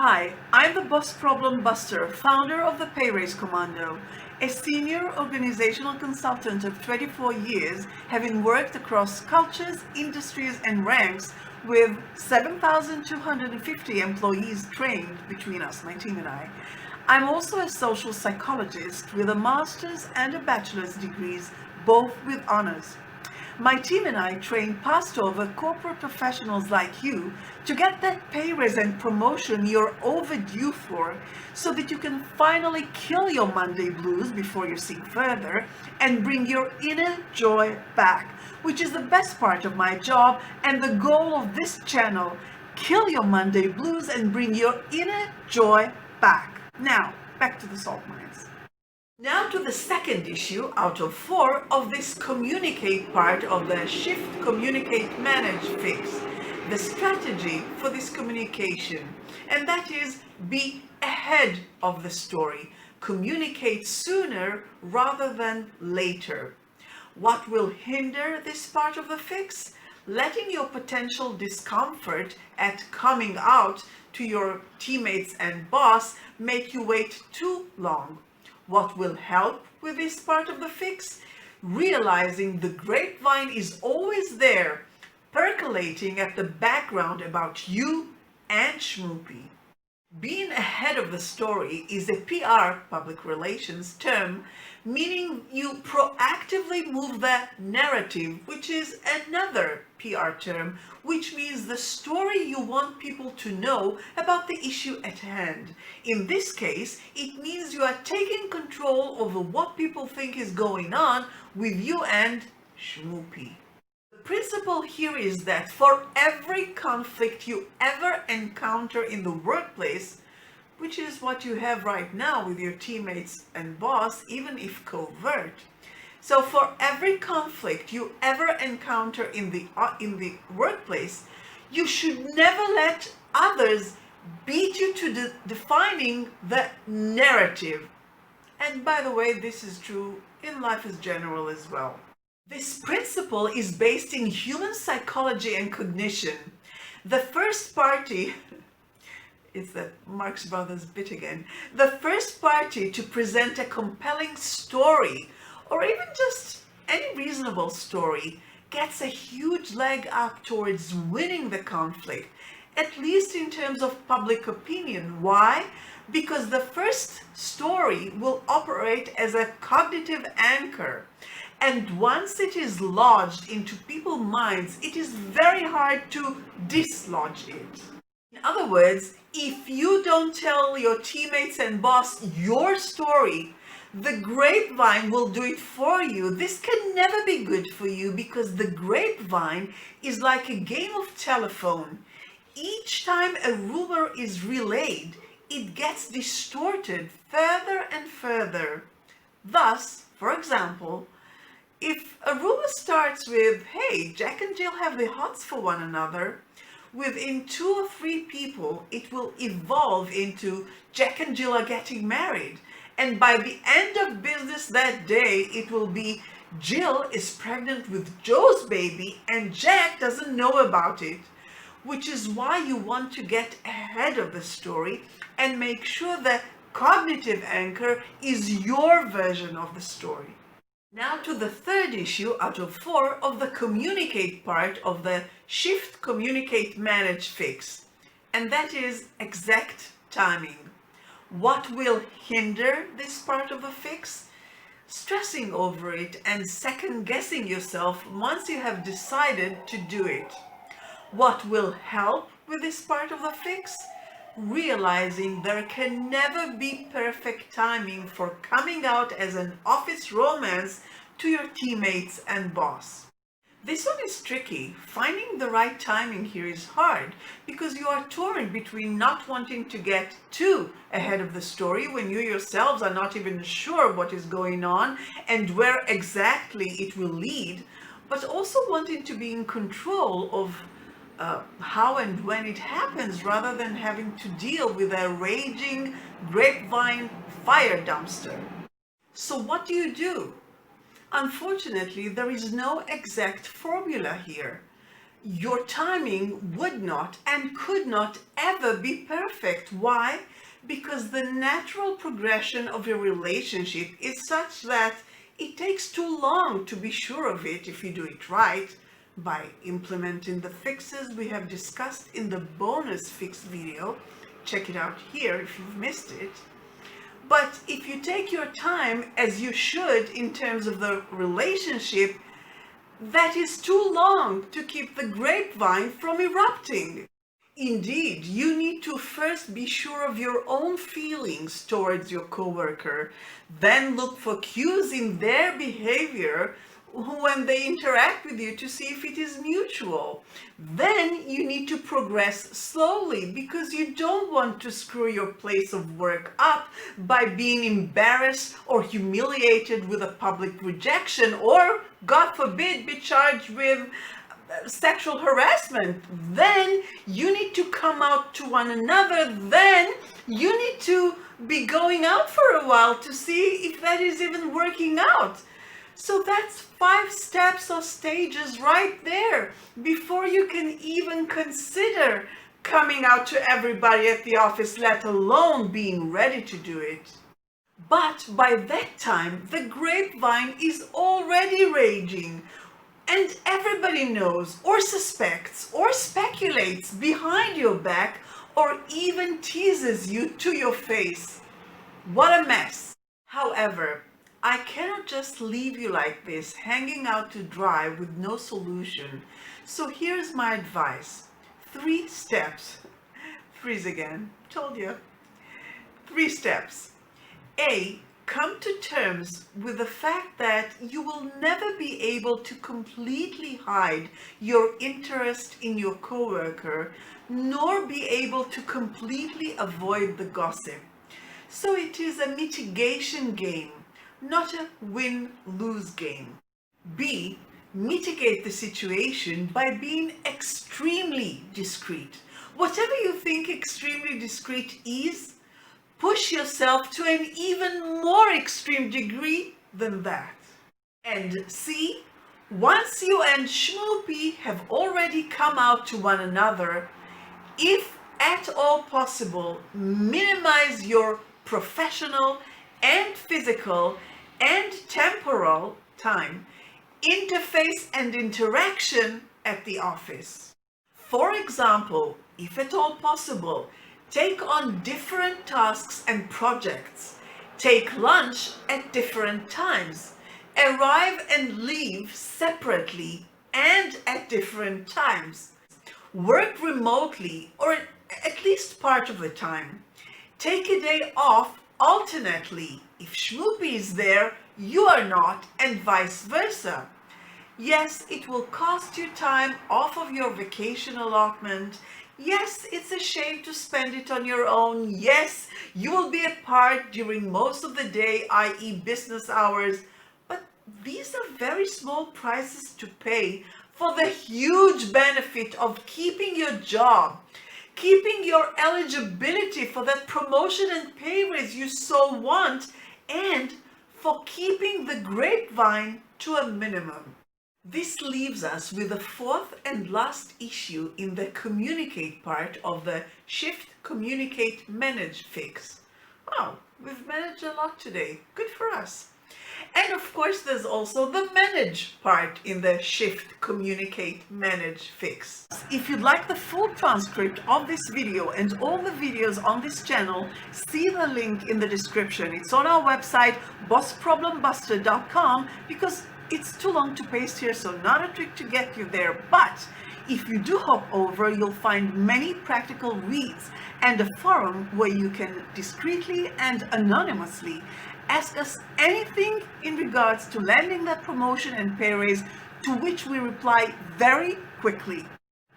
Hi, I'm the BossProblemBuster, founder of the Pay Raise Commando, a senior organizational consultant of 24 years, having worked across cultures, industries, and ranks with 7,250 employees trained between us, my team and I. I'm also a social psychologist with a master's and a bachelor's degrees, both with honors. My team and I train passed over corporate professionals like you to get that pay raise and promotion you're overdue for so that you can finally kill your Monday blues before you sink further and bring your inner joy back, which is the best part of my job and the goal of this channel. Kill your Monday blues and bring your inner joy back. Now, back to the salt mines. Now to the second issue out of 4 of this communicate part of the shift, communicate, manage, fix. The strategy for this communication, and that is be ahead of the story. Communicate sooner rather than later. What will hinder this part of the fix? Letting your potential discomfort at coming out to your teammates and boss make you wait too long. What will help with this part of the fix? Realizing the grapevine is always there, percolating at the background about you and Schmoopy. Being ahead of the story is a PR, public relations term, meaning you proactively move the narrative, which is another PR term, which means the story you want people to know about the issue at hand. In this case, it means you are taking control over what people think is going on with you and Schmoopy. The principle here is that for every conflict you ever encounter in the workplace, which is what you have right now with your teammates and boss, even if covert. So for every conflict you ever encounter in the workplace, you should never let others beat you to defining the narrative. And by the way, this is true in life as general as well. This principle is based in human psychology and cognition. The first party, it's that Marx Brothers bit again, the first party to present a compelling story, or even just any reasonable story, gets a huge leg up towards winning the conflict, at least in terms of public opinion. Why? Because the first story will operate as a cognitive anchor. And once it is lodged into people's minds, it is very hard to dislodge it. In other words, if you don't tell your teammates and boss your story, the grapevine will do it for you. This can never be good for you because the grapevine is like a game of telephone. Each time a rumor is relayed, it gets distorted further and further. Thus, for example, if a rumor starts with, hey, Jack and Jill have the hots for one another, within 2 or 3 people, it will evolve into Jack and Jill are getting married. And by the end of business that day, it will be Jill is pregnant with Joe's baby and Jack doesn't know about it. Which is why you want to get ahead of the story and make sure the cognitive anchor is your version of the story. Now to the third issue out of 4 of the communicate part of the shift, communicate, manage, fix. And that is exact timing. What will hinder this part of the fix? Stressing over it and second guessing yourself once you have decided to do it. What will help with this part of the fix? Realizing there can never be perfect timing for coming out as an office romance to your teammates and boss. This one is tricky. Finding the right timing here is hard because you are torn between not wanting to get too ahead of the story when you yourselves are not even sure what is going on and where exactly it will lead, but also wanting to be in control of how and when it happens rather than having to deal with a raging grapevine fire dumpster. So what do? Unfortunately, there is no exact formula here. Your timing would not and could not ever be perfect. Why? Because the natural progression of your relationship is such that it takes too long to be sure of it if you do it right by implementing the fixes we have discussed in the bonus fix video. Check it out here if you've missed it. But if you take your time as you should in terms of the relationship, that is too long to keep the grapevine from erupting. Indeed, you need to first be sure of your own feelings towards your coworker, then look for cues in their behavior when they interact with you to see if it is mutual. Then you need to progress slowly because you don't want to screw your place of work up by being embarrassed or humiliated with a public rejection or, God forbid, be charged with sexual harassment. Then you need to come out to one another. Then you need to be going out for a while to see if that is even working out. So that's 5 steps or stages right there before you can even consider coming out to everybody at the office, let alone being ready to do it. But by that time, the grapevine is already raging, and everybody knows or suspects or speculates behind your back or even teases you to your face. What a mess. However, I cannot just leave you like this, hanging out to dry with no solution. So here's my advice. 3 steps. Freeze again. Told you. 3 steps. A. Come to terms with the fact that you will never be able to completely hide your interest in your coworker, nor be able to completely avoid the gossip. So it is a mitigation game, not a win-lose game. B. Mitigate the situation by being extremely discreet. Whatever you think extremely discreet is, push yourself to an even more extreme degree than that. And C, once you and Schmoopy have already come out to one another, if at all possible, minimize your professional and physical and temporal time, interface and interaction at the office. For example, if at all possible, take on different tasks and projects. Take lunch at different times. Arrive and leave separately and at different times. Work remotely or at least part of the time. Take a day off alternately. If Schmoopy is there, you are not, and vice versa. Yes, it will cost you time off of your vacation allotment. Yes, it's a shame to spend it on your own. Yes, you will be apart during most of the day, i.e. business hours. But these are very small prices to pay for the huge benefit of keeping your job, keeping your eligibility for that promotion and pay raise you so want, and for keeping the grapevine to a minimum. This leaves us with the 4th and last issue in the communicate part of the Shift, Communicate, Manage fix. Wow, we've managed a lot today. Good for us. And of course, there's also the manage part in the Shift, Communicate, Manage fix. If you'd like the full transcript of this video and all the videos on this channel, see the link in the description. It's on our website, BossProblemBuster.com, because it's too long to paste here, so not a trick to get you there. But if you do hop over, you'll find many practical reads and a forum where you can discreetly and anonymously ask us anything in regards to landing that promotion and pay raise, to which we reply very quickly.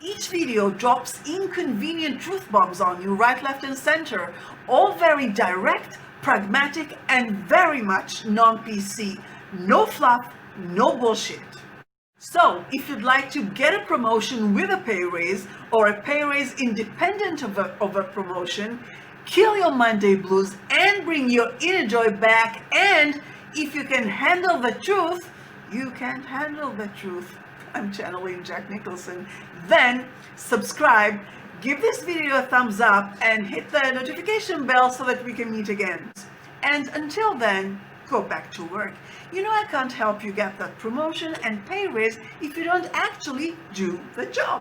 Each video drops inconvenient truth bombs on you right, left, and center, all very direct, pragmatic, and very much non-PC. No fluff, no bullshit. So, if you'd like to get a promotion with a pay raise or a pay raise independent of a promotion, kill your Monday blues and bring your inner joy back, and if you can handle the truth, you can handle the truth. I'm channeling Jack Nicholson, then subscribe, give this video a thumbs up, and hit the notification bell so that we can meet again. And until then, go back to work. You know, I can't help you get that promotion and pay raise if you don't actually do the job.